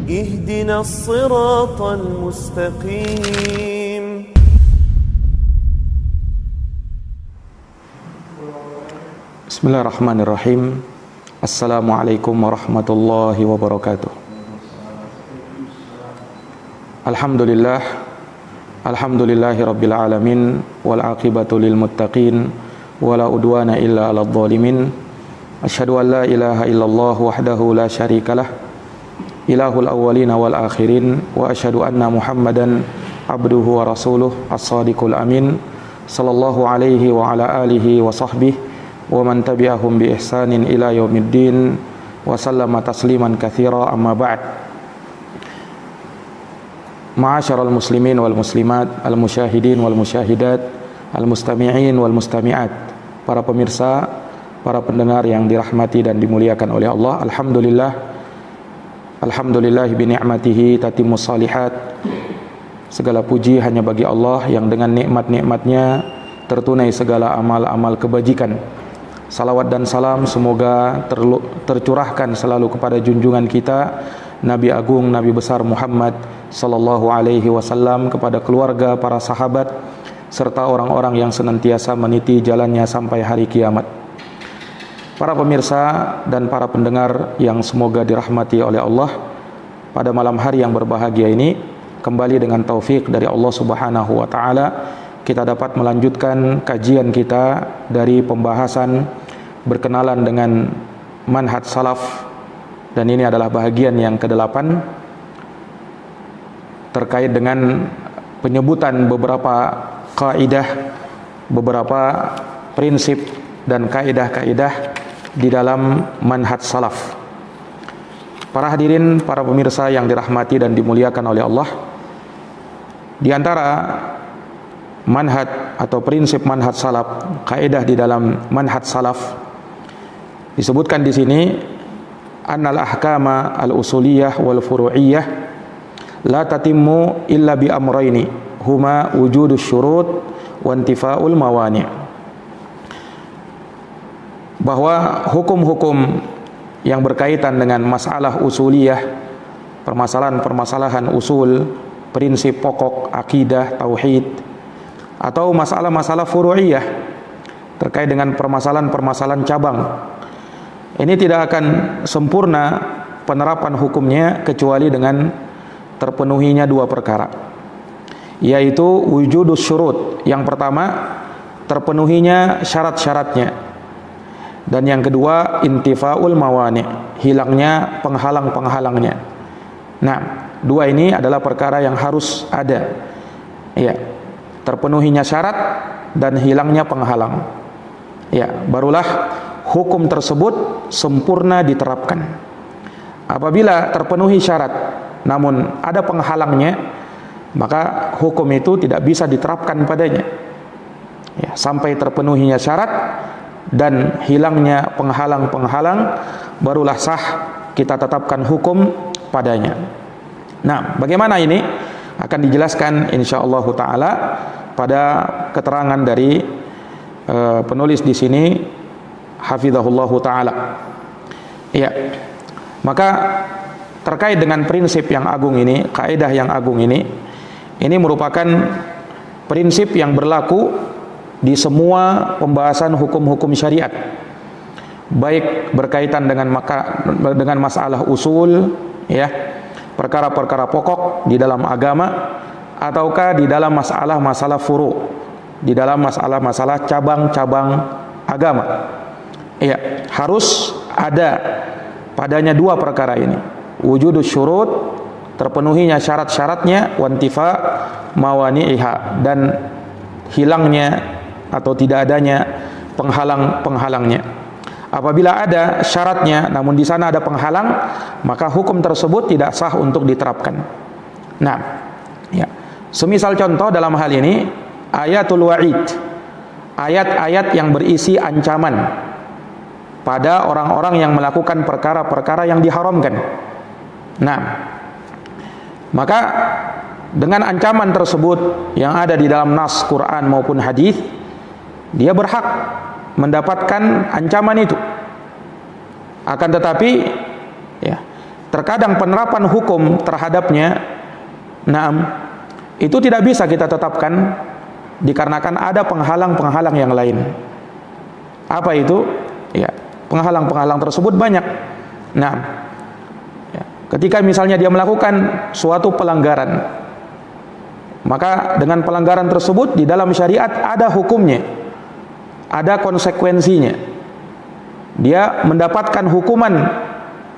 اهدنا الصراط المستقيم. Bismillahirrahmanirrahim. Assalamualaikum warahmatullahi wabarakatuh. Alhamdulillahi rabbil alamin, wal aqibatu lil muttaqin, wala udwana illa 'alal zalimin. Asyhadu an la ilaha illallah wahdahu la syarikalah, ilahul awwalina wal akhirin, wa asyhadu anna Muhammadan abduhu wa rasuluh as-sadiqul amin, sallallahu alaihi wa ala alihi wa sahbihi wa man tabi'ahum bi ihsanin ila yaumiddin wa sallama tasliman katsira, amma ba'd. Ma'asyiral muslimin wal muslimat, al musyahidin wal musyahidat, al mustami'in wal mustami'at, para pemirsa, para pendengar yang dirahmati dan dimuliakan oleh Allah. Alhamdulillah bi ni'matihi tatimmus shalihat. Segala puji hanya bagi Allah yang dengan nikmat-nikmatnya tertunai segala amal-amal kebajikan. Salawat dan salam semoga tercurahkan selalu kepada junjungan kita Nabi Agung, Nabi besar Muhammad sallallahu alaihi wasallam, kepada keluarga, para sahabat, serta orang-orang yang senantiasa meniti jalannya sampai hari kiamat. Para pemirsa dan para pendengar yang semoga dirahmati oleh Allah, pada malam hari yang berbahagia ini, kembali dengan taufik dari Allah Subhanahu wa taala, kita dapat melanjutkan kajian kita dari pembahasan berkenalan dengan manhaj salaf, dan ini adalah bahagian yang ke-8 terkait dengan penyebutan beberapa kaidah, beberapa prinsip dan kaidah-kaidah di dalam manhaj salaf. Para hadirin, para pemirsa yang dirahmati dan dimuliakan oleh Allah, di antara manhaj atau prinsip manhaj salaf, kaidah di dalam manhaj salaf, disebutkan di sini annal ahkama al-usuliyah wal furu'iyah la tatimmu illa bi amrayni huma wujudus syurut wa intifa'ul mawani'. Bahwa hukum-hukum yang berkaitan dengan masalah usuliyah, permasalahan-permasalahan usul, prinsip pokok akidah, tauhid, atau masalah-masalah furu'iyah terkait dengan permasalahan-permasalahan cabang, ini tidak akan sempurna penerapan hukumnya kecuali dengan terpenuhinya dua perkara, yaitu wujudus syurut. Yang pertama, terpenuhinya syarat-syaratnya, dan yang kedua intifa'ul mawani', hilangnya penghalang-penghalangnya. Nah, dua ini adalah perkara yang harus ada, ya, terpenuhinya syarat dan hilangnya penghalang, ya, barulah hukum tersebut sempurna diterapkan. Apabila terpenuhi syarat namun ada penghalangnya, maka hukum itu tidak bisa diterapkan padanya, ya, sampai terpenuhinya syarat dan hilangnya penghalang-penghalang, barulah sah kita tetapkan hukum padanya. Nah, bagaimana ini akan dijelaskan insyaallah taala pada keterangan dari penulis di sini, hafizahullahu taala. Ya. Maka terkait dengan prinsip yang agung ini, kaidah yang agung ini merupakan prinsip yang berlaku di semua pembahasan hukum-hukum syariat, baik berkaitan dengan masalah usul, ya, perkara-perkara pokok di dalam agama, ataukah di dalam masalah-masalah furu', di dalam masalah-masalah cabang-cabang agama. Ya, harus ada padanya dua perkara ini, wujudus syurut, terpenuhinya syarat-syaratnya, wantifa mawani'iha, dan hilangnya atau tidak adanya penghalang-penghalangnya. Apabila ada syaratnya namun di sana ada penghalang, maka hukum tersebut tidak sah untuk diterapkan. Nah, ya, semisal contoh dalam hal ini ayatul wa'id, ayat-ayat yang berisi ancaman pada orang-orang yang melakukan perkara-perkara yang diharamkan. Nah, maka dengan ancaman tersebut yang ada di dalam nas Quran maupun hadis, dia berhak mendapatkan ancaman itu. Akan tetapi, ya, terkadang penerapan hukum terhadapnya, itu tidak bisa kita tetapkan dikarenakan ada penghalang-penghalang yang lain. Apa itu? Ya, penghalang-penghalang tersebut banyak. Ketika misalnya dia melakukan suatu pelanggaran, maka dengan pelanggaran tersebut di dalam syariat ada hukumnya, ada konsekuensinya. Dia mendapatkan hukuman,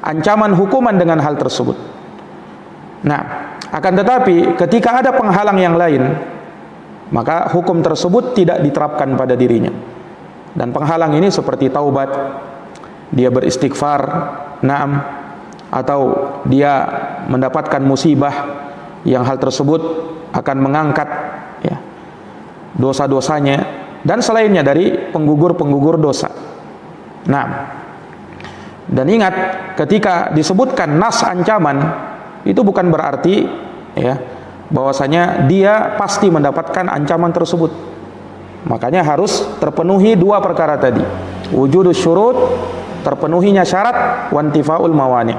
ancaman hukuman dengan hal tersebut. Akan tetapi ketika ada penghalang yang lain, maka hukum tersebut tidak diterapkan pada dirinya. Dan penghalang ini seperti taubat, dia beristighfar, atau dia mendapatkan musibah yang hal tersebut akan mengangkat dosa-dosanya dan selainnya dari penggugur-penggugur dosa. Dan ingat, ketika disebutkan nas ancaman, itu bukan berarti bahwasanya dia pasti mendapatkan ancaman tersebut. Makanya harus terpenuhi dua perkara tadi, wujudus syurut, terpenuhinya syarat, wantifaul mawani,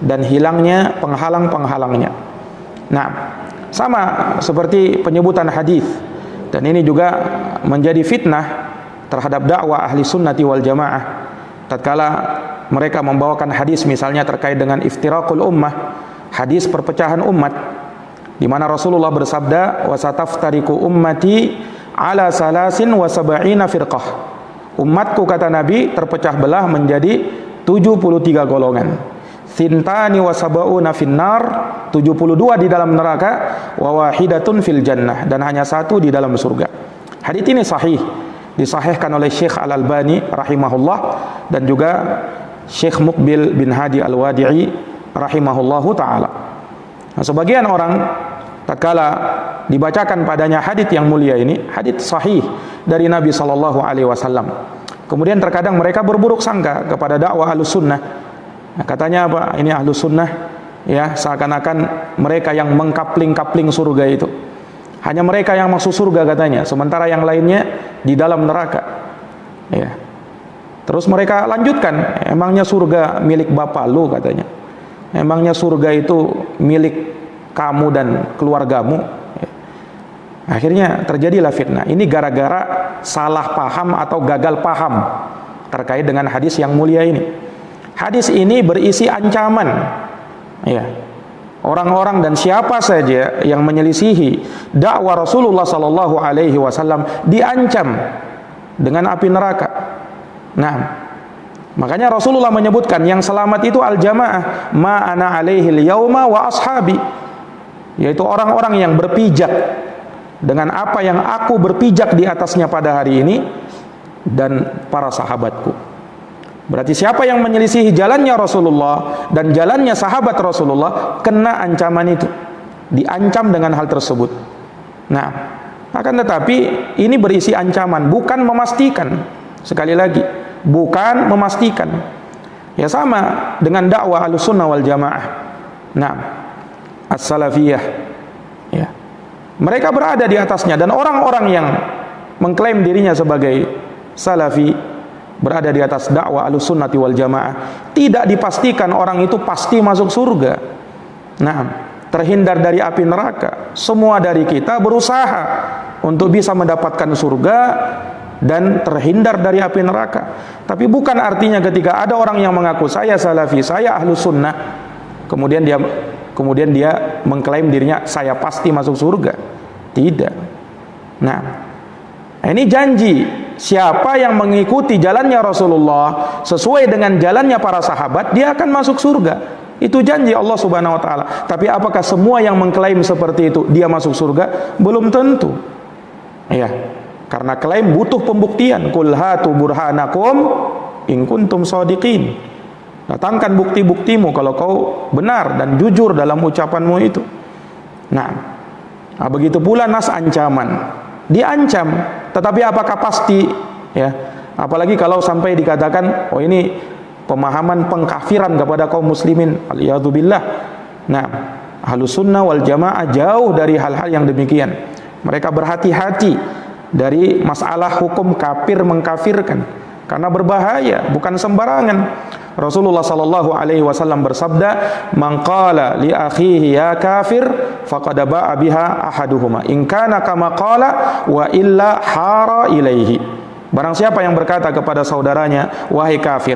dan hilangnya penghalang-penghalangnya. Sama seperti penyebutan hadis, dan ini juga menjadi fitnah terhadap dakwah ahli sunnati wal jamaah. Tatkala mereka membawakan hadis misalnya terkait dengan iftiraqul ummah, hadis perpecahan umat, di mana Rasulullah bersabda, wasataftariku ummati ala salasin wa sab'ina firqah. Umatku, kata Nabi, terpecah belah menjadi 73 golongan. Thintani wa sab'una finnar, 72 di dalam neraka, wa wahidatun fil jannah, dan hanya satu di dalam surga. Hadits ini sahih, disahihkan oleh Syekh Al-Albani rahimahullah, dan juga Syekh Muqbil bin Hadi Al-Wadi'i rahimahullahu ta'ala. Sebagian orang tatkala dibacakan padanya hadits yang mulia ini, hadits sahih dari Nabi sallallahu alaihi wasallam, kemudian terkadang mereka berburuk sangka kepada dakwah Ahlus Sunnah. Katanya apa? Ini Ahlus Sunnah, seakan-akan mereka yang mengkapling-kapling surga itu. Hanya mereka yang masuk surga katanya, sementara yang lainnya di dalam neraka. Terus mereka lanjutkan, emangnya surga milik bapak lu, katanya. Emangnya surga itu milik kamu dan keluargamu. Akhirnya terjadilah fitnah. Ini gara-gara salah paham atau gagal paham terkait dengan hadis yang mulia ini. Hadis ini berisi ancaman. Orang-orang dan siapa saja yang menyelisihi dakwah Rasulullah sallallahu alaihi wasallam diancam dengan api neraka. Makanya Rasulullah menyebutkan yang selamat itu al-jamaah, ma ana alaihil yauma wa ashabi, yaitu orang-orang yang berpijak dengan apa yang aku berpijak di atasnya pada hari ini dan para sahabatku. Berarti siapa yang menyelisihi jalannya Rasulullah dan jalannya sahabat Rasulullah kena ancaman itu, diancam dengan hal tersebut. Akan tetapi ini berisi ancaman, bukan memastikan. Sekali lagi, bukan memastikan. Ya sama dengan dakwah Ahlussunnah wal Jamaah. As-salafiyah. Mereka berada di atasnya, dan orang-orang yang mengklaim dirinya sebagai salafi berada di atas dakwah Ahlussunnati wal Jamaah. Tidak dipastikan orang itu pasti masuk surga. Terhindar dari api neraka. Semua dari kita berusaha untuk bisa mendapatkan surga dan terhindar dari api neraka. Tapi bukan artinya ketika ada orang yang mengaku saya salafi, saya Ahlus Sunnah, kemudian dia mengklaim dirinya saya pasti masuk surga. Tidak. Ini janji. Siapa yang mengikuti jalannya Rasulullah sesuai dengan jalannya para sahabat, dia akan masuk surga. Itu janji Allah Subhanahu wa taala. Tapi apakah semua yang mengklaim seperti itu dia masuk surga? Belum tentu. Karena klaim butuh pembuktian. Qul hatu burhanakum in kuntum shadiqin. Datangkan bukti-buktimu kalau kau benar dan jujur dalam ucapanmu itu. Begitu pula nas ancaman. Diancam, tetapi apakah pasti? Apalagi kalau sampai dikatakan, oh ini pemahaman pengkafiran kepada kaum muslimin. Aliyadzubillah. Ahlus Sunnah wal Jamaah jauh dari hal-hal yang demikian. Mereka berhati-hati dari masalah hukum kafir mengkafirkan, karena berbahaya, bukan sembarangan. Rasulullah sallallahu alaihi wasallam bersabda, "Man qala li akhihi ya kafir faqad ba'a biha ahaduhuma. In kana kama qala wa illa hara ilaihi." Barang siapa yang berkata kepada saudaranya, "Wahai kafir,"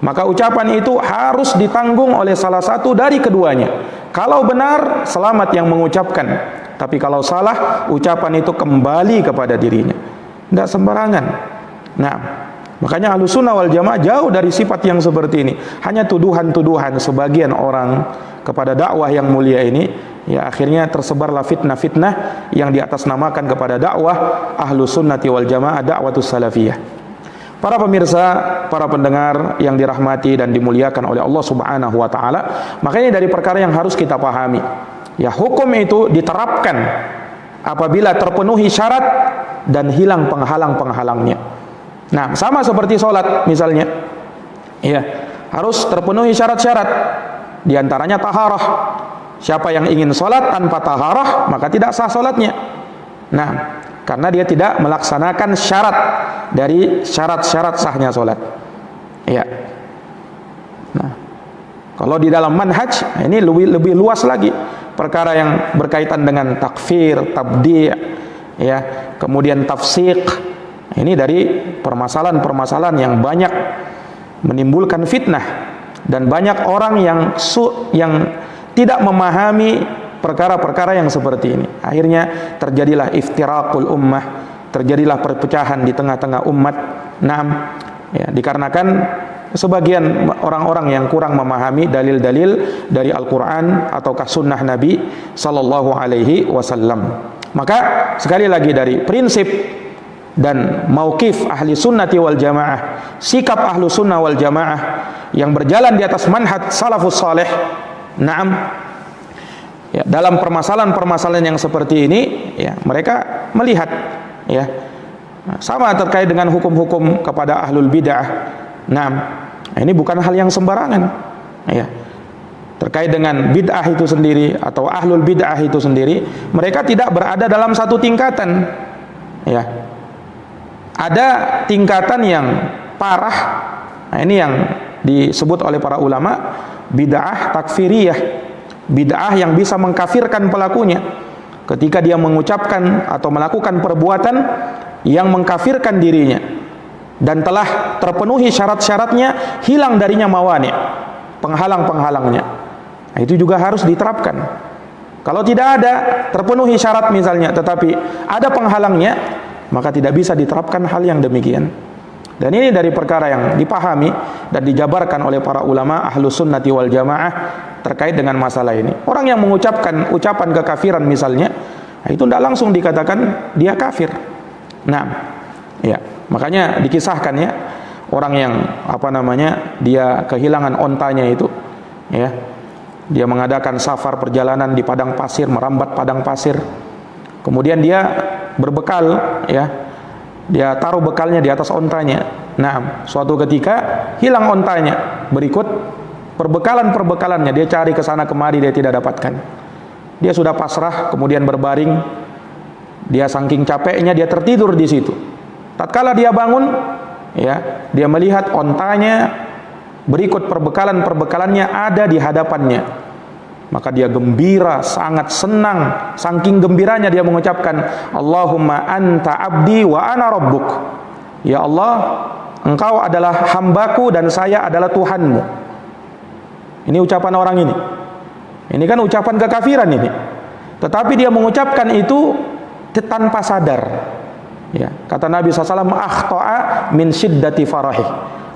maka ucapan itu harus ditanggung oleh salah satu dari keduanya. Kalau benar, selamat yang mengucapkan. Tapi kalau salah, ucapan itu kembali kepada dirinya. Tidak sembarangan. Nah, makanya Ahlussunnah wal Jamaah jauh dari sifat yang seperti ini. Hanya tuduhan-tuduhan sebagian orang kepada dakwah yang mulia ini, ya akhirnya tersebarlah fitnah-fitnah yang diatasnamakan kepada dakwah Ahlussunnati wal Jamaah, dakwatus salafiyah. Para pemirsa, para pendengar yang dirahmati dan dimuliakan oleh Allah Subhanahu wa taala, makanya dari perkara yang harus kita pahami, ya hukum itu diterapkan apabila terpenuhi syarat dan hilang penghalang-penghalangnya. Nah, sama seperti sholat misalnya, ya harus terpenuhi syarat-syarat. Di antaranya taharah. Siapa yang ingin sholat tanpa taharah, maka tidak sah sholatnya. Nah, karena dia tidak melaksanakan syarat dari syarat-syarat sahnya sholat. Ya. Nah, kalau di dalam manhaj ini lebih luas lagi, perkara yang berkaitan dengan takfir, tabdi', ya, kemudian tafsiq. Ini dari permasalahan-permasalahan yang banyak menimbulkan fitnah dan banyak orang yang tidak memahami perkara-perkara yang seperti ini. Akhirnya terjadilah iftiraqul ummah, terjadilah perpecahan di tengah-tengah umat. Naam, ya, dikarenakan sebagian orang-orang yang kurang memahami dalil-dalil dari Al-Quran ataukah sunnah Nabi Sallallahu Alaihi Wasallam. Maka sekali lagi dari prinsip dan mauqif ahli sunnati wal jamaah, sikap ahlu sunnah wal jamaah yang berjalan di atas manhaj salafus saleh, naam, ya, dalam permasalahan-permasalahan yang seperti ini, ya, mereka melihat, ya, sama terkait dengan hukum-hukum kepada ahlul bid'ah. Naam, ini bukan hal yang sembarangan, ya. Terkait dengan bid'ah itu sendiri atau ahlul bid'ah itu sendiri, mereka tidak berada dalam satu tingkatan, ya. Ada tingkatan yang parah. Nah, ini yang disebut oleh para ulama bid'ah takfiriyah, bid'ah yang bisa mengkafirkan pelakunya ketika dia mengucapkan atau melakukan perbuatan yang mengkafirkan dirinya dan telah terpenuhi syarat-syaratnya, hilang darinya mawani', penghalang-penghalangnya. Nah, itu juga harus diterapkan. Kalau tidak ada terpenuhi syarat misalnya tetapi ada penghalangnya, maka tidak bisa diterapkan hal yang demikian. Dan ini dari perkara yang dipahami dan dijabarkan oleh para ulama ahlus sunnati wal jamaah terkait dengan masalah ini. Orang yang mengucapkan ucapan kekafiran misalnya, itu tidak langsung dikatakan dia kafir. Nah, ya, makanya dikisahkan, ya, orang yang dia kehilangan ontanya itu, ya, dia mengadakan safar perjalanan di padang pasir, merambat padang pasir. Kemudian dia berbekal, ya, dia taruh bekalnya di atas ontanya. Nah, suatu ketika hilang ontanya. Berikut perbekalannya, dia cari ke sana kemari, dia tidak dapatkan. Dia sudah pasrah, kemudian berbaring. Dia saking capeknya, dia tertidur di situ. Tatkala dia bangun, ya, dia melihat ontanya berikut perbekalannya ada di hadapannya. Maka dia gembira, sangat senang. Saking gembiranya dia mengucapkan, Allahumma anta abdi wa ana rabbuk. Ya Allah, engkau adalah hambaku dan saya adalah Tuhanmu. Ini ucapan orang ini. Ini kan ucapan kekafiran ini. Tetapi dia mengucapkan itu tanpa sadar. Ya, kata Nabi SAW, akhta'a min syiddati farahi.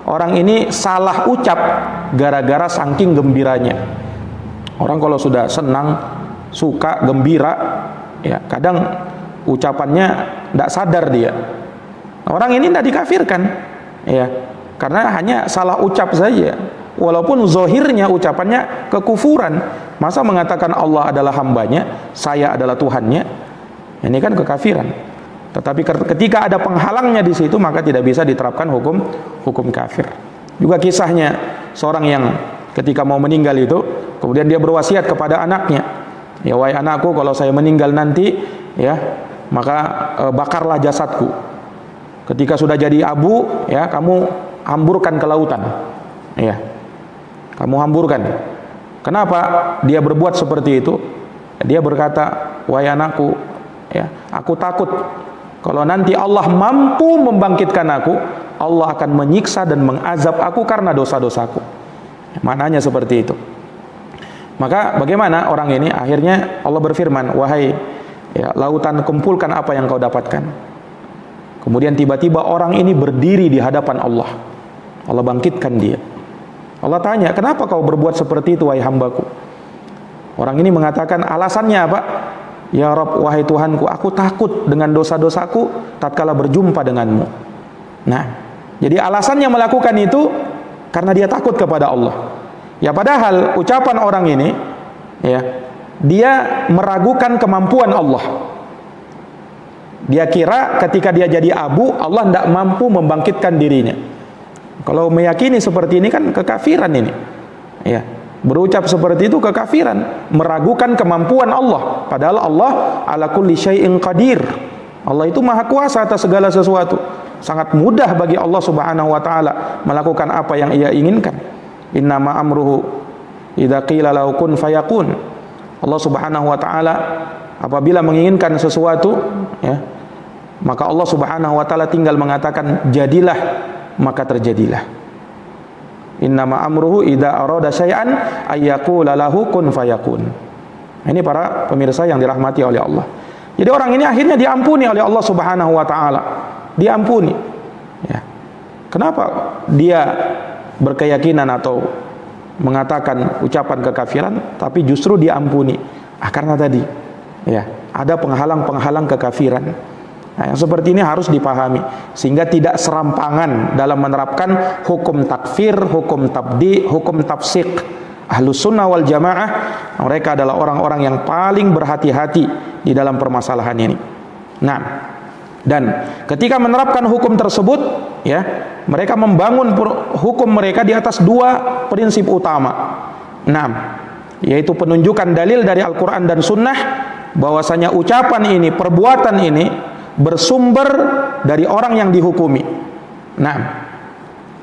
Orang ini salah ucap gara-gara saking gembiranya. Orang kalau sudah senang, suka, gembira, ya kadang ucapannya tidak sadar dia. Orang ini tidak dikafirkan, ya, karena hanya salah ucap saja. Walaupun zahirnya ucapannya kekufuran. Masa mengatakan Allah adalah hambanya, saya adalah Tuhannya, ini kan kekafiran. Tetapi ketika ada penghalangnya di situ, maka tidak bisa diterapkan hukum kafir. Juga kisahnya seorang yang ketika mau meninggal itu, kemudian dia berwasiat kepada anaknya, ya wahai anakku, kalau saya meninggal nanti, ya, maka bakarlah jasadku. Ketika sudah jadi abu, ya, kamu hamburkan ke lautan. Ya. Kamu hamburkan. Kenapa dia berbuat seperti itu? Dia berkata, "Wahai anakku, ya, aku takut kalau nanti Allah mampu membangkitkan aku, Allah akan menyiksa dan mengazab aku karena dosa-dosaku." Maknanya seperti itu. Maka bagaimana orang ini? Akhirnya Allah berfirman, "Wahai ya, lautan, kumpulkan apa yang kau dapatkan." Kemudian tiba-tiba orang ini berdiri di hadapan Allah. Allah bangkitkan dia. Allah tanya, "Kenapa kau berbuat seperti itu, wahai hambaku?" Orang ini mengatakan, alasannya apa? "Ya Rabb, wahai Tuhanku, aku takut dengan dosa-dosaku tatkala berjumpa denganmu." Nah, jadi alasannya melakukan itu karena dia takut kepada Allah. Ya, padahal ucapan orang ini, ya, dia meragukan kemampuan Allah. Dia kira ketika dia jadi abu, Allah tidak mampu membangkitkan dirinya. Kalau meyakini seperti ini kan kekafiran ini. Ya, berucap seperti itu kekafiran, meragukan kemampuan Allah. Padahal Allah ala kulli syai'in qadir. Allah itu maha kuasa atas segala sesuatu. Sangat mudah bagi Allah Subhanahu wa taala melakukan apa yang Ia inginkan. Innama amruhu idza qila lahu kun fayakun. Allah Subhanahu wa taala apabila menginginkan sesuatu, ya, maka Allah Subhanahu wa taala tinggal mengatakan jadilah, maka terjadilah. Innama amruhu idza arada syai'an ayyaqula lahu kun fayakun. Ini para pemirsa yang dirahmati oleh Allah. Jadi orang ini akhirnya diampuni oleh Allah Subhanahu wa taala. Diampuni. Ya. Kenapa dia berkeyakinan atau mengatakan ucapan kekafiran tapi justru diampuni? Karena tadi, ya, ada penghalang-penghalang kekafiran. Nah, yang seperti ini harus dipahami sehingga tidak serampangan dalam menerapkan hukum takfir, hukum tabdi, hukum tafsik. Ahlus sunnah wal jamaah, mereka adalah orang-orang yang paling berhati-hati di dalam permasalahan ini. Nah, dan ketika menerapkan hukum tersebut, ya, mereka membangun hukum mereka di atas dua prinsip utama. Nah, yaitu penunjukan dalil dari Al-Quran dan Sunnah bahwasanya ucapan ini, perbuatan ini bersumber dari orang yang dihukumi. Nah,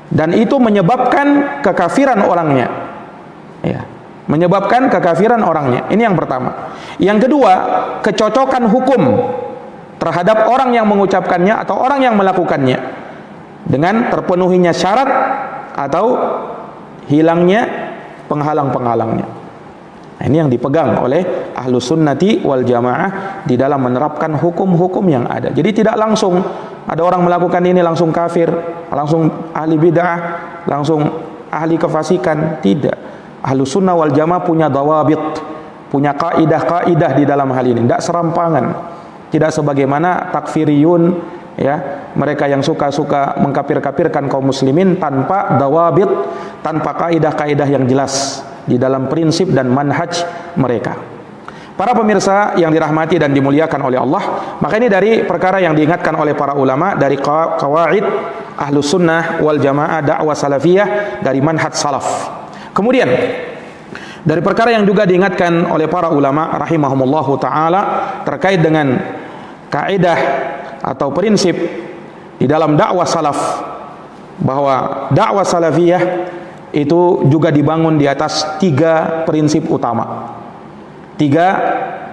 dan itu menyebabkan kekafiran orangnya, ya, menyebabkan kekafiran orangnya. Ini yang pertama. Yang kedua, kecocokan hukum terhadap orang yang mengucapkannya atau orang yang melakukannya dengan terpenuhinya syarat atau hilangnya penghalang-penghalangnya. Nah, ini yang dipegang oleh ahlu sunnati wal jamaah di dalam menerapkan hukum-hukum yang ada. Jadi tidak langsung ada orang melakukan ini langsung kafir, langsung ahli bid'ah, langsung ahli kefasikan. Tidak. Ahlu sunnah wal jamaah punya dawabit, punya kaidah-kaidah di dalam hal ini. Tidak serampangan. Tidak sebagaimana takfiriyun, ya, mereka yang suka-suka mengkafir-kafirkan kaum muslimin tanpa dawabit, tanpa kaidah-kaidah yang jelas di dalam prinsip dan manhaj mereka. Para pemirsa yang dirahmati dan dimuliakan oleh Allah, maka ini dari perkara yang diingatkan oleh para ulama dari qawaid ahlus sunnah wal jamaah dakwah salafiyah dari manhaj salaf. Kemudian dari perkara yang juga diingatkan oleh para ulama rahimahumullahu taala terkait dengan kaidah atau prinsip di dalam dakwah salaf, bahwa dakwah salafiyah itu juga dibangun di atas tiga prinsip utama, tiga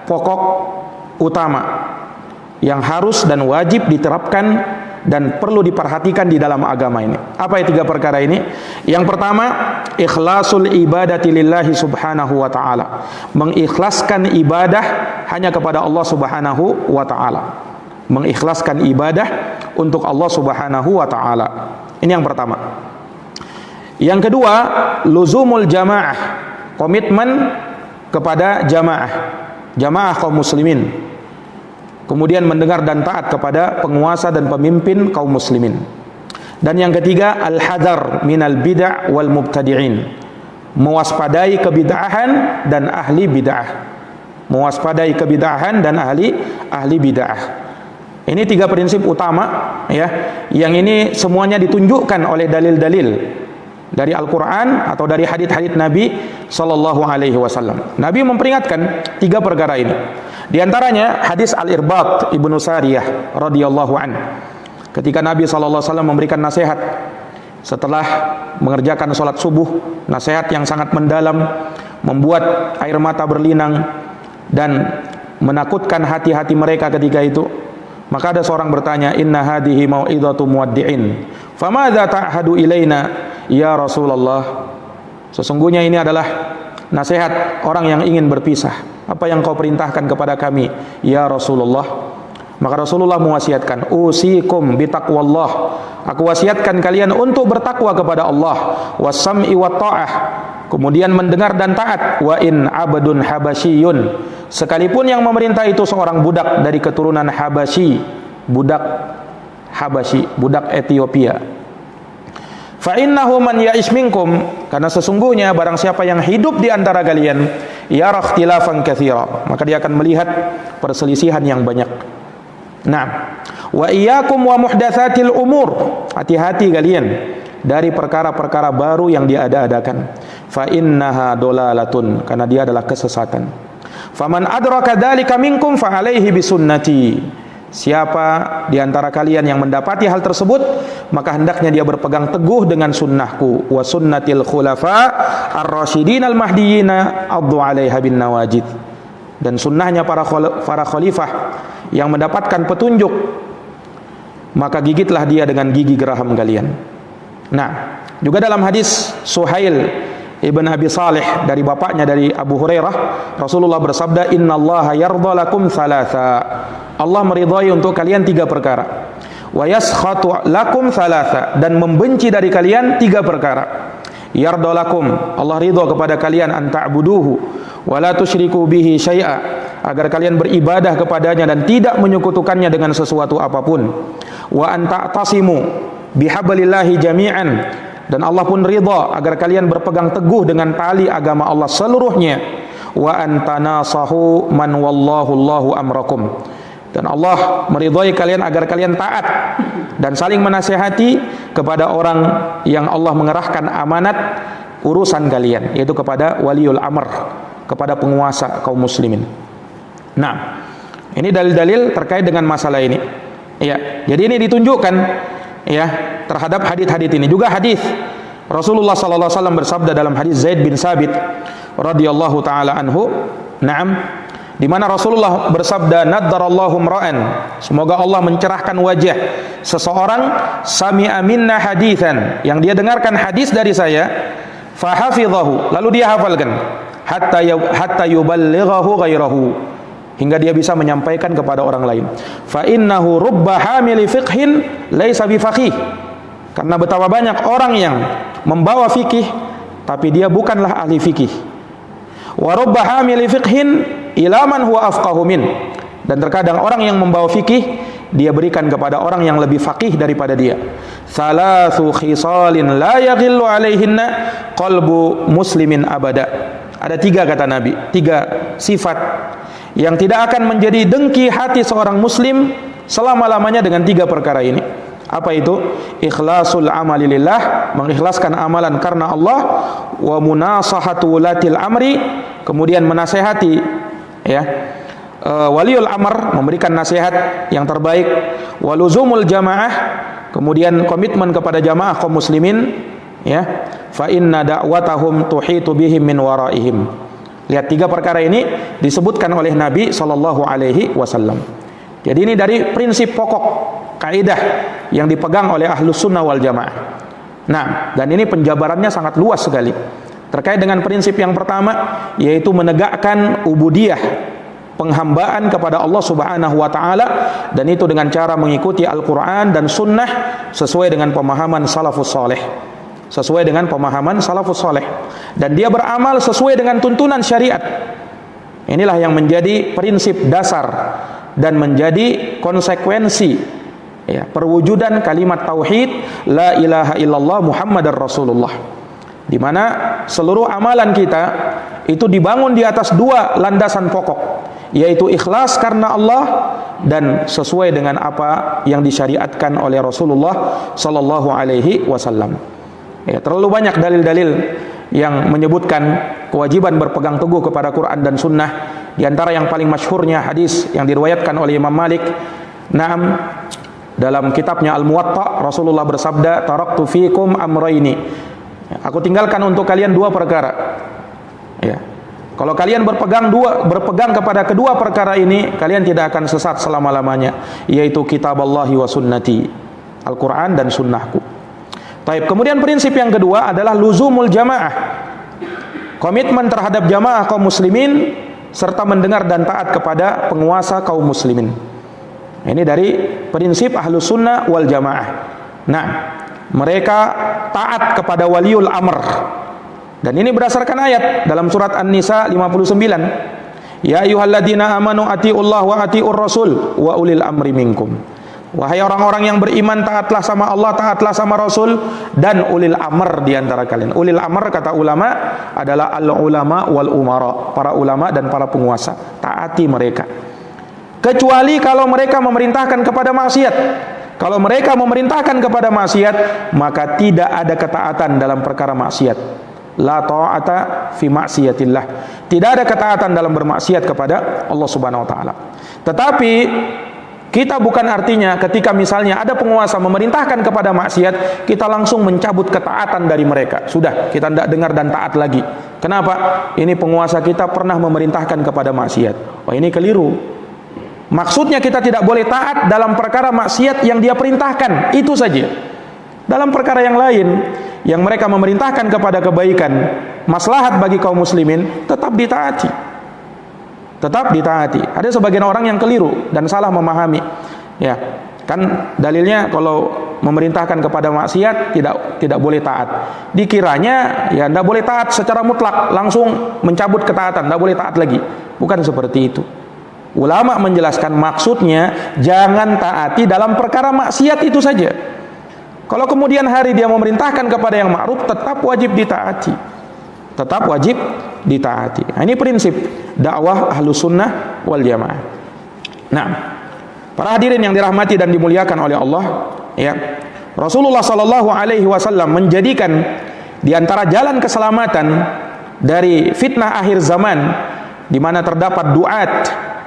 pokok utama yang harus dan wajib diterapkan dan perlu diperhatikan di dalam agama ini. Apa ya tiga perkara ini? Yang pertama, ikhlasul ibadati lillahi subhanahu wa ta'ala, mengikhlaskan ibadah hanya kepada Allah subhanahu wa ta'ala, mengikhlaskan ibadah untuk Allah subhanahu wa ta'ala. Ini yang pertama. Yang kedua, luzumul jamaah, komitmen kepada jamaah kaum muslimin, kemudian mendengar dan taat kepada penguasa dan pemimpin kaum muslimin. Dan yang ketiga, al-hadar minal bid'ah wal mubtadi'in, mewaspadai kebid'ahan dan ahli bid'ah, mewaspadai kebid'ahan dan ahli bid'ah. Ini tiga prinsip utama, ya, yang ini semuanya ditunjukkan oleh dalil-dalil dari Al-Quran atau dari hadits-hadits Nabi Sallallahu Alaihi Wasallam. Nabi memperingatkan tiga perkara ini. Di antaranya hadis Al-Irbad Ibnu Sariyah radhiyallahu an. Ketika Nabi Sallallahu Alaihi Wasallam memberikan nasihat setelah mengerjakan sholat subuh, nasihat yang sangat mendalam, membuat air mata berlinang dan menakutkan hati-hati mereka ketika itu. Maka ada seorang bertanya, inna hadihi mau'idhatu muwaddi'in famadza ta'hadu ilaina ya Rasulullah. Sesungguhnya ini adalah nasihat orang yang ingin berpisah. Apa yang kau perintahkan kepada kami ya Rasulullah? Maka Rasulullah mewasiatkan, usikum bitaqwallah, aku wasiatkan kalian untuk bertakwa kepada Allah, wasam'i wa ta'ah, kemudian mendengar dan taat, wa in abdun habasyiyun, sekalipun yang memerintah itu seorang budak dari keturunan Habasyi, budak Habasyi, budak Ethiopia. Fa innahu man ya'ish minkum, karena sesungguhnya barang siapa yang hidup di antara kalian, yara ikhtilafan katsira, maka dia akan melihat perselisihan yang banyak. Nah, wa iyyakum wa muhdatsatil umur, hati-hati kalian dari perkara-perkara baru yang diada-adakan. Fa innaha dolalatun, karena dia adalah kesesatan. Faman adraka dzalika minkum fa alaihi bisunnati, siapa di antara kalian yang mendapati hal tersebut, maka hendaknya dia berpegang teguh dengan sunnahku, wa sunnatil khulafa ar-rasyidin al-mahdiyina addu 'alaiha bin nawajid, dan sunnahnya para khalifah yang mendapatkan petunjuk, maka gigitlah dia dengan gigi geraham kalian. Nah, juga dalam hadis Suhail ibn Abi Salih dari bapaknya, dari Abu Hurairah, Rasulullah bersabda, innallaha yardha lakum thalatha, Allah meridhai untuk kalian 3 perkara, wa yaskhatu lakum thalatha, dan membenci dari kalian 3 perkara. Yardha lakum, Allah ridha kepada kalian, an ta'buduhu wa la tusyriku bihi syai'a, agar kalian beribadah kepadanya dan tidak menyekutukannya dengan sesuatu apapun. Wa an ta'tasimu bihablillahi jami'an, dan Allah pun ridha agar kalian berpegang teguh dengan tali agama Allah seluruhnya. Wa an tanasahu man wallahu Allahu amrakum, dan Allah meridhai kalian agar kalian taat dan saling menasihati kepada orang yang Allah mengerahkan amanat urusan kalian, yaitu kepada waliul amr, kepada penguasa kaum muslimin. Nah, ini dalil-dalil terkait dengan masalah ini. Ya, jadi ini ditunjukkan ya terhadap hadis-hadis ini. Juga hadis Rasulullah sallallahu alaihi wasallam bersabda dalam hadis Zaid bin Sabit radhiyallahu taala anhu, na'am, di mana Rasulullah bersabda, naddarallahu mra'an, semoga Allah mencerahkan wajah seseorang, sami'a minna haditsan, yang dia dengarkan hadis dari saya, fa hafidhahu, lalu dia hafalkan, hatta yuballighahu ghairahu, hingga dia bisa menyampaikan kepada orang lain. Fa innahu rubba hamili fiqhin laisa bifaqih, karena betapa banyak orang yang membawa fikih tapi dia bukanlah ahli fikih. Wa rubba hamili fiqhin ila man huwa afqahu min, dan terkadang orang yang membawa fikih dia berikan kepada orang yang lebih faqih daripada dia. Thalathu khisalin la yaghillu alaihinna qalbu muslimin abada, ada 3 kata Nabi, 3 sifat yang tidak akan menjadi dengki hati seorang muslim selama-lamanya dengan 3 perkara ini. Apa itu? Ikhlasul amali lillah, mengikhlaskan amalan karena Allah, wa munasahatu wulatil amri, kemudian menasehati ya waliul amr, memberikan nasihat yang terbaik, waluzumul jamaah, kemudian komitmen kepada jamaah kaum muslimin ya, fa inna da'watahum tuhitu bihim min waraihim. Lihat 3 perkara ini disebutkan oleh Nabi sallallahu alaihi wasallam. Jadi ini dari prinsip pokok kaidah yang dipegang oleh ahlus sunnah wal jamaah. Nah, dan ini penjabarannya sangat luas sekali terkait dengan prinsip yang pertama, yaitu menegakkan ubudiyah, penghambaan kepada Allah subhanahu wa ta'ala, dan itu dengan cara mengikuti Al-Quran dan sunnah sesuai dengan pemahaman salafus saleh, sesuai dengan pemahaman salafus saleh, dan dia beramal sesuai dengan tuntunan syariat. Inilah yang menjadi prinsip dasar dan menjadi konsekuensi ya perwujudan kalimat tauhid la ilaha illallah Muhammadar Rasulullah, di mana seluruh amalan kita itu dibangun di atas 2 landasan pokok, yaitu ikhlas karena Allah dan sesuai dengan apa yang disyariatkan oleh Rasulullah sallallahu alaihi wasallam. Ya, terlalu banyak dalil-dalil yang menyebutkan kewajiban berpegang teguh kepada Quran dan Sunnah. Di antara yang paling masyhurnya hadis yang diriwayatkan oleh Imam Malik, na'am, Dalam kitabnya Al-Muwatta, Rasulullah bersabda, taraktu fikum amraini. Aku tinggalkan untuk kalian dua perkara. Ya. Kalau kalian berpegang kepada kedua perkara ini, kalian tidak akan sesat selama-lamanya, yaitu kitab Allahi wa sunnati, Al-Quran dan sunnahku. Taib. Kemudian prinsip yang kedua adalah luzumul jamaah, komitmen terhadap jamaah kaum muslimin, serta mendengar dan taat kepada penguasa kaum muslimin. Ini dari prinsip ahlus sunnah wal jamaah. Nah, mereka taat kepada waliul amr. Dan ini berdasarkan ayat dalam surat An-Nisa 59. Ya ayyuhalladzina amanu atiiullah wa atiiur rasul wa ulil amri minkum. Wahai orang-orang yang beriman, taatlah sama Allah, taatlah sama Rasul, dan ulil amr di antara kalian. Ulil amr kata ulama adalah al-ulama wal umara, para ulama dan para penguasa. Taati mereka. Kecuali kalau mereka memerintahkan kepada maksiat. Kalau mereka memerintahkan kepada maksiat, maka tidak ada ketaatan dalam perkara maksiat. La ta'ata fi maksiatillah. Tidak ada ketaatan dalam bermaksiat kepada Allah Subhanahu wa taala. Tetapi kita bukan artinya ketika misalnya ada penguasa memerintahkan kepada maksiat, kita langsung mencabut ketaatan dari mereka. Sudah, kita tidak dengar dan taat lagi. Kenapa? Ini penguasa kita pernah memerintahkan kepada maksiat. Oh, ini keliru. Maksudnya kita tidak boleh taat dalam perkara maksiat yang dia perintahkan, itu saja. Dalam perkara yang lain yang mereka memerintahkan kepada kebaikan, maslahat bagi kaum muslimin, tetap ditaati. Tetap ditaati. Ada sebagian orang yang keliru dan salah memahami. Ya, kan dalilnya kalau memerintahkan kepada maksiat tidak boleh taat. Dikiranya ya tidak boleh taat secara mutlak, langsung mencabut ketaatan, tidak boleh taat lagi. Bukan seperti itu. Ulama menjelaskan maksudnya jangan taati dalam perkara maksiat itu saja. Kalau kemudian hari dia memerintahkan kepada yang ma'ruf, tetap wajib ditaati. Tetap wajib ditaati. Nah, ini prinsip dakwah ahlus sunnah wal jamaah. Nah, para hadirin yang dirahmati dan dimuliakan oleh Allah, ya, Rasulullah sallallahu alaihi wasallam menjadikan di antara jalan keselamatan dari fitnah akhir zaman, di mana terdapat duat,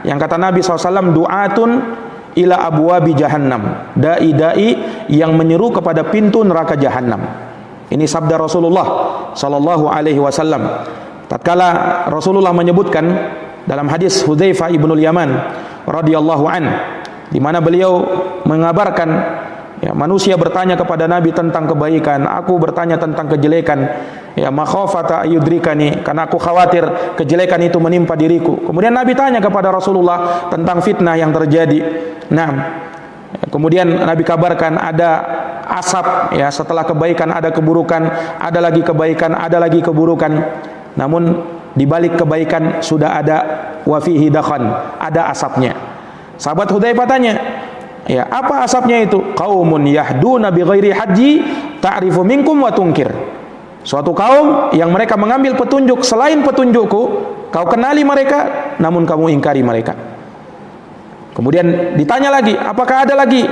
yang kata Nabi SAW, duatun ila abwabi jahannam, dai-dai yang menyeru kepada pintu neraka jahannam. Ini sabda Rasulullah sallallahu alaihi wasallam. Tatkala Rasulullah menyebutkan dalam hadis Hudzaifah ibnul Yaman radhiyallahu an, di mana beliau mengabarkan, ya, manusia bertanya kepada Nabi tentang kebaikan, aku bertanya tentang kejelekan, ya, makhafata ayudrikani, karena aku khawatir kejelekan itu menimpa diriku. Kemudian Nabi tanya kepada Rasulullah tentang fitnah yang terjadi. Nah, kemudian Nabi kabarkan ada asap, ya, setelah kebaikan ada keburukan, ada lagi kebaikan, ada lagi keburukan. Namun di balik kebaikan sudah ada wafihi dakhan, ada asapnya. Sahabat Hudzaifah tanya, ya, apa asapnya itu? Qaumun yahduna bi ghairi haji ta'rifu minkum wa tunkir. Suatu kaum yang mereka mengambil petunjuk selain petunjukku, kau kenali mereka, namun kamu ingkari mereka. Kemudian ditanya lagi, apakah ada lagi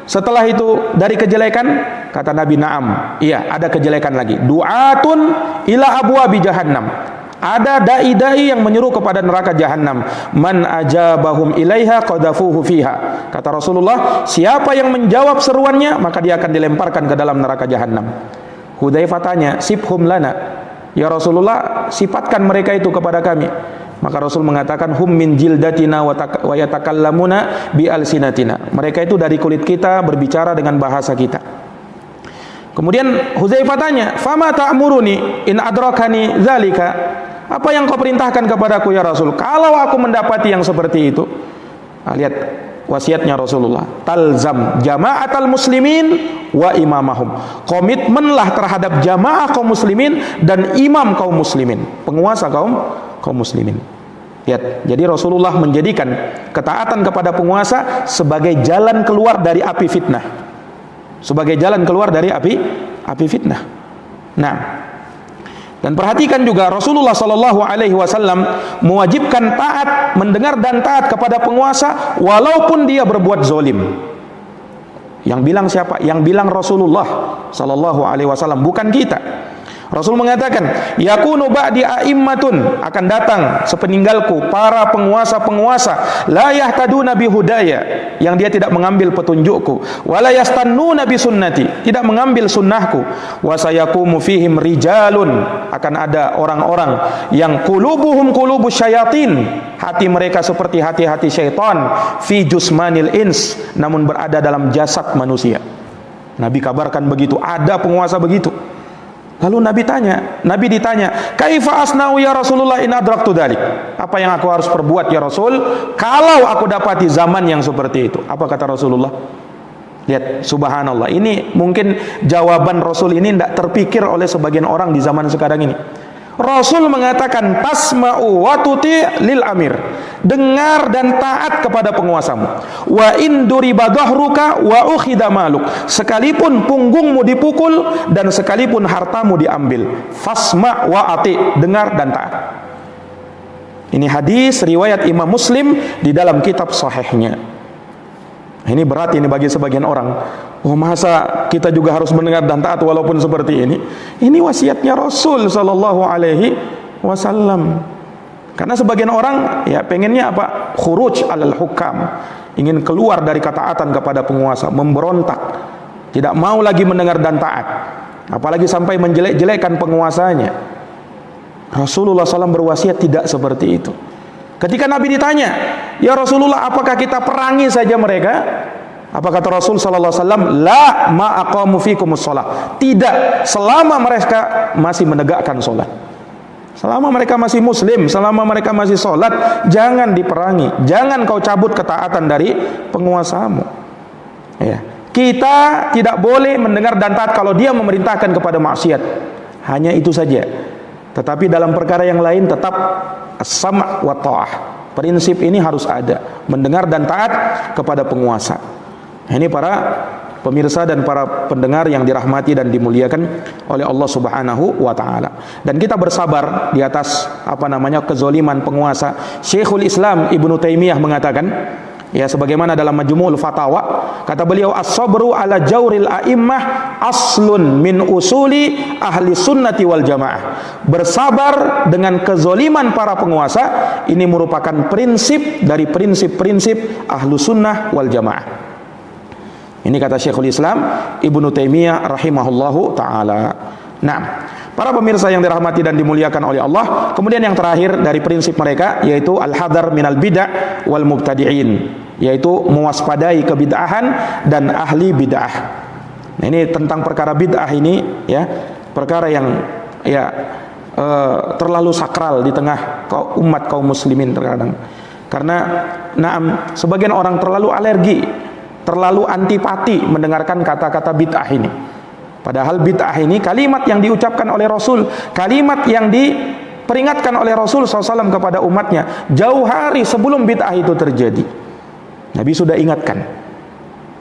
setelah itu dari kejelekan? Kata Nabi, na'am, iya, ada kejelekan lagi. Du'atun ila abwabi jahannam. Ada dai-dai yang menyeru kepada neraka jahannam. Man ajabahum ilaiha qadafuhu fiha. Kata Rasulullah, siapa yang menjawab seruannya, maka dia akan dilemparkan ke dalam neraka jahannam. Hudzaifah tanya, sifhum lana, ya Rasulullah, sifatkan mereka itu kepada kami. Maka Rasul mengatakan, hum min jildatina wa yatakallamuna bi alsinatina. Mereka itu dari kulit kita, berbicara dengan bahasa kita. Kemudian Hudzaifah tanya, fama ta'muruni in adrakani dzalika? Apa yang kau perintahkan kepadaku ya Rasul, kalau aku mendapati yang seperti itu? Nah, lihat wasiatnya Rasulullah, talzam jama'atal muslimin wa imamahum. Komitmenlah terhadap jamaah kaum muslimin dan imam kaum muslimin, penguasa kaum muslimin. Lihat, jadi Rasulullah menjadikan ketaatan kepada penguasa sebagai jalan keluar dari api fitnah. Sebagai jalan keluar dari api fitnah. Nah, dan perhatikan juga Rasulullah sallallahu alaihi wasallam mewajibkan taat, mendengar dan taat kepada penguasa walaupun dia berbuat zalim. Yang bilang siapa? Yang bilang Rasulullah sallallahu alaihi wasallam, bukan kita. Rasul mengatakan, yakunu ba'di a'immatun, akan datang sepeninggalku para penguasa-penguasa, la yahtaduna bihudaya, yang dia tidak mengambil petunjukku, wala yastannuna bi sunnati, tidak mengambil sunnahku, wa sayaqumu fihim rijalun, akan ada orang-orang yang qulubuhum qulubus syayatin, hati mereka seperti hati-hati syaitan, fi jusmanil ins, namun berada dalam jasad manusia. Nabi kabarkan begitu, ada penguasa begitu. Lalu Nabi ditanya, kaifa asna'u ya Rasulullah in adraktu dzalik? Apa yang aku harus perbuat ya Rasul kalau aku dapati zaman yang seperti itu? Apa kata Rasulullah? Lihat, subhanallah. Ini mungkin jawaban Rasul ini tidak terpikir oleh sebagian orang di zaman sekarang ini. Rasul mengatakan, tasma'u wa tuti' lil amir, dengar dan taat kepada penguasamu. Wa in duriba dhahruka wa ukhida maluk, sekalipun punggungmu dipukul dan sekalipun hartamu diambil, fasma' wa ati', dengar dan taat. Ini hadis riwayat Imam Muslim di dalam kitab sahihnya. Ini berat ini bagi sebagian orang. Oh, masa kita juga harus mendengar dan taat walaupun seperti ini? Ini wasiatnya Rasul sallallahu alaihi wasallam. Karena sebagian orang ya pengennya apa? Khuruj alal hukam, ingin keluar dari ketaatan kepada penguasa, memberontak, tidak mau lagi mendengar dan taat, apalagi sampai menjelek-jelekkan penguasanya. Rasulullah SAW berwasiat tidak seperti itu. Ketika Nabi ditanya, ya Rasulullah, apakah kita perangi saja mereka? Apa kata Rasul sallallahu alaihi wasallam? La ma aqamu fikumus shalah. Tidak, selama mereka masih menegakkan salat. Selama mereka masih muslim, selama mereka masih salat, jangan diperangi. Jangan kau cabut ketaatan dari penguasamu. Ya. Kita tidak boleh mendengar dan taat kalau dia memerintahkan kepada maksiat. Hanya itu saja. Tetapi dalam perkara yang lain tetap as-sam' wa ta'ah. Prinsip ini harus ada, mendengar dan taat kepada penguasa. Ini para pemirsa dan para pendengar yang dirahmati dan dimuliakan oleh Allah Subhanahu wa taala. Dan kita bersabar di atas kezaliman penguasa. Syekhul Islam Ibnu Taimiyah mengatakan, ya sebagaimana dalam Majmu'ul Fatawa, kata beliau, as-sabru ala jauril a'immah aslun min usuli ahli sunnati wal jamaah. Bersabar dengan kezaliman para penguasa ini merupakan prinsip dari prinsip-prinsip ahlu sunnah wal jamaah. Ini kata Syekhul Islam Ibnu Taimiyah rahimahullahu ta'ala. Nah, para pemirsa yang dirahmati dan dimuliakan oleh Allah, kemudian yang terakhir dari prinsip mereka yaitu al-hadar minal bid'ah wal mubtadi'in, yaitu mewaspadai kebid'ahan dan ahli bid'ah. Nah, ini tentang perkara bid'ah ini ya, perkara yang ya terlalu sakral di tengah umat kaum muslimin terkadang. Karena sebagian orang terlalu alergi, terlalu antipati mendengarkan kata-kata bid'ah ini. Padahal bid'ah ini kalimat yang diucapkan oleh Rasul, kalimat yang diperingatkan oleh Rasul SAW kepada umatnya jauh hari sebelum bid'ah itu terjadi. Nabi sudah ingatkan.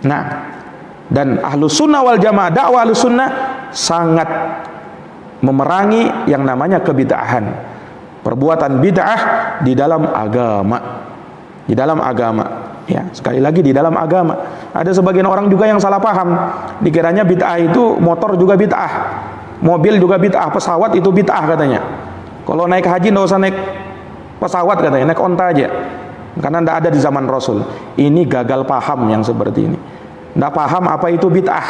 Nah, dan ahlus sunnah wal jamaah, dakwah ahlus sunnah sangat memerangi yang namanya kebid'ahan, perbuatan bid'ah di dalam agama. Di dalam agama. Ya, sekali lagi di dalam agama. Ada sebagian orang juga yang salah paham, dikiranya bid'ah itu motor juga bid'ah, mobil juga bid'ah, pesawat itu bid'ah katanya. Kalau naik haji nggak usah naik pesawat katanya, naik onta aja, karena tidak ada di zaman Rasul. Ini gagal paham yang seperti ini. Tidak paham apa itu bid'ah.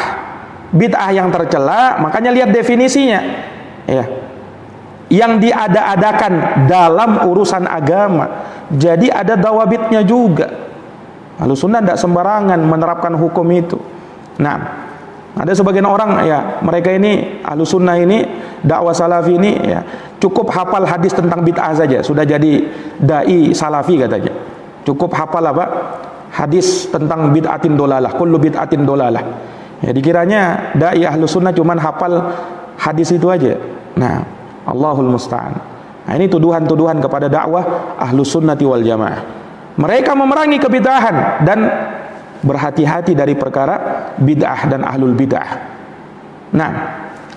Bid'ah yang tercela, makanya lihat definisinya. Ya, yang diada-adakan dalam urusan agama. Jadi ada dawabitnya juga. Ahlussunnah tidak sembarangan menerapkan hukum itu. Nah, ada sebagian orang ya, mereka ini Ahlussunnah ini, dakwah salafi ini ya, cukup hafal hadis tentang bid'ah saja sudah jadi dai salafi katanya. Cukup hafal apa? Hadis tentang bid'atin dolalah, kullu bid'atin dolalah. Ya, dikiranya dai Ahlussunnah cuman hafal hadis itu aja. Nah, Allahul musta'an. Nah, ini tuduhan-tuduhan kepada dakwah Ahlussunnati wal jamaah. Mereka memerangi kebid'ahan dan berhati-hati dari perkara bid'ah dan ahlul bid'ah. Nah,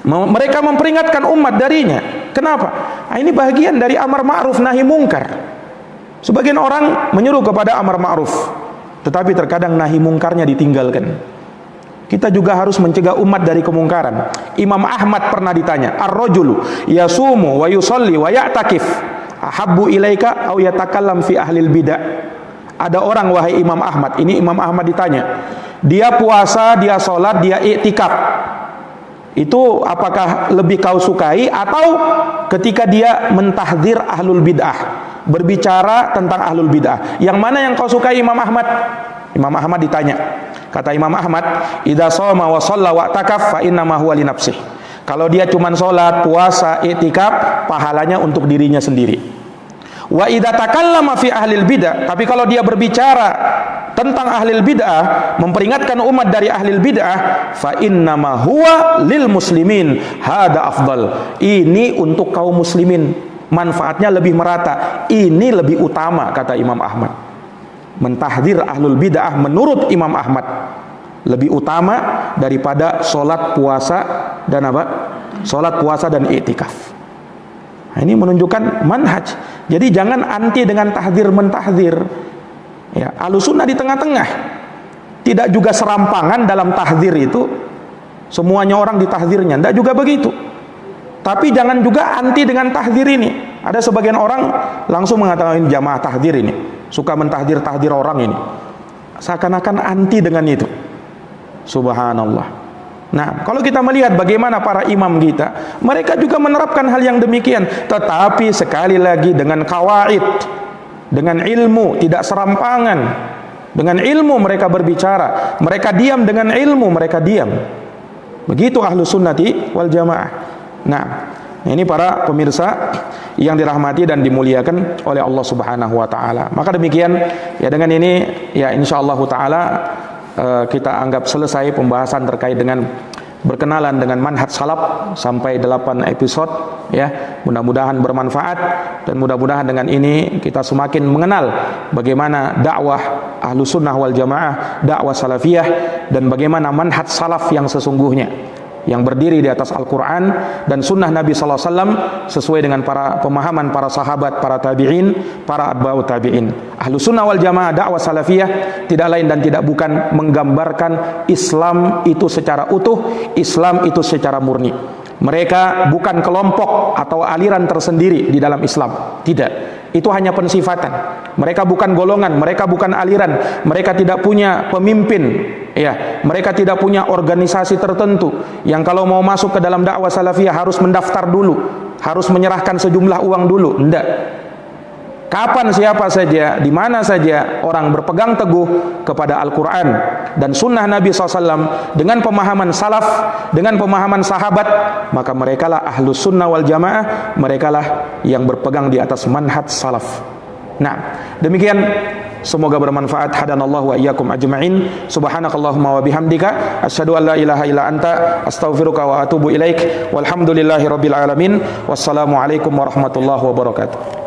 mereka memperingatkan umat darinya. Kenapa? Nah, ini bagian dari amar ma'ruf nahi mungkar. Sebagian orang menyuruh kepada amar ma'ruf, tetapi terkadang nahi mungkarnya ditinggalkan. Kita juga harus mencegah umat dari kemungkaran. Imam Ahmad pernah ditanya, ar-rajulu yasumu wa yusalli wa ya'takif ahabbu ilaika aw yatakallam fi ahlil bidah. Ada orang, wahai Imam Ahmad, ini Imam Ahmad ditanya, dia puasa, dia sholat, dia iktikaf, itu apakah lebih kau sukai atau ketika dia mentahdzir ahlul bid'ah, berbicara tentang ahlul bid'ah, yang mana yang kau sukai Imam Ahmad? Imam Ahmad ditanya, kata Imam Ahmad, idza shoma wa shalla wa takaf fa inna ma huwa li nafsih. Kalau dia cuma sholat, puasa, iktikaf, pahalanya untuk dirinya sendiri. Wa idza takallama fi ahlil bid'ah, tapi kalau dia berbicara tentang ahlil bid'ah, memperingatkan umat dari ahlil bid'ah, fa inna ma huwa lil muslimin hada afdal. Ini untuk kaum muslimin, manfaatnya lebih merata, ini lebih utama, kata Imam Ahmad. Mentahdir ahlul bid'ah menurut Imam Ahmad lebih utama daripada sholat, puasa dan apa? Sholat, puasa dan iktikaf. Nah, ini menunjukkan manhaj. Jadi jangan anti dengan tahdir mentahdir. Ya, Ahlussunnah di tengah-tengah. Tidak juga serampangan dalam tahdir itu. Semuanya orang ditahdirnya, tidak juga begitu. Tapi jangan juga anti dengan tahdir ini. Ada sebagian orang langsung mengatakan ini jamaah tahdir ini, suka mentahdir-tahdir orang ini. Seakan-akan anti dengan itu. Subhanallah. Nah, kalau kita melihat bagaimana para imam kita, mereka juga menerapkan hal yang demikian, tetapi sekali lagi dengan kawaid, dengan ilmu, tidak serampangan. Dengan ilmu mereka berbicara, mereka diam dengan ilmu, mereka diam. Begitu Ahlus Sunnati wal Jamaah. Nah, ini para pemirsa yang dirahmati dan dimuliakan oleh Allah Subhanahu wa taala. Maka demikian, ya dengan ini ya insyaallah taala kita anggap selesai pembahasan terkait dengan berkenalan dengan manhaj salaf sampai 8 episode ya. Mudah-mudahan bermanfaat dan mudah-mudahan dengan ini kita semakin mengenal bagaimana dakwah Ahlus Sunnah wal Jamaah, dakwah salafiyah, dan bagaimana manhaj salaf yang sesungguhnya, yang berdiri di atas Al-Quran dan sunnah Nabi Sallallahu Alaihi Wasallam sesuai dengan para pemahaman para sahabat, para tabi'in, para atba'ut tabi'in. Ahlus Sunnah wal Jamaah dakwah salafiyah tidak lain dan tidak bukan menggambarkan Islam itu secara utuh, Islam itu secara murni. Mereka bukan kelompok atau aliran tersendiri di dalam Islam, tidak. Itu hanya pensifatan. Mereka bukan golongan, mereka bukan aliran, mereka tidak punya pemimpin, ya. Mereka tidak punya organisasi tertentu yang kalau mau masuk ke dalam dakwah salafiyah harus mendaftar dulu, harus menyerahkan sejumlah uang dulu. Enggak. Kapan siapa saja, di mana saja orang berpegang teguh kepada Al-Quran dan sunnah Nabi SAW dengan pemahaman salaf, dengan pemahaman sahabat, maka merekalah Ahlus Sunnah wal Jamaah, merekalah yang berpegang di atas manhaj salaf. Nah, demikian, semoga bermanfaat. Hadanallahu wa iyyakum ajma'in. Subhanakallahumma wa bihamdika asyhadu an la ilaha illa anta astaghfiruka wa atubu ilaik. Walhamdulillahi rabbil alamin. Wassalamu alaikum warahmatullahi wabarakatuh.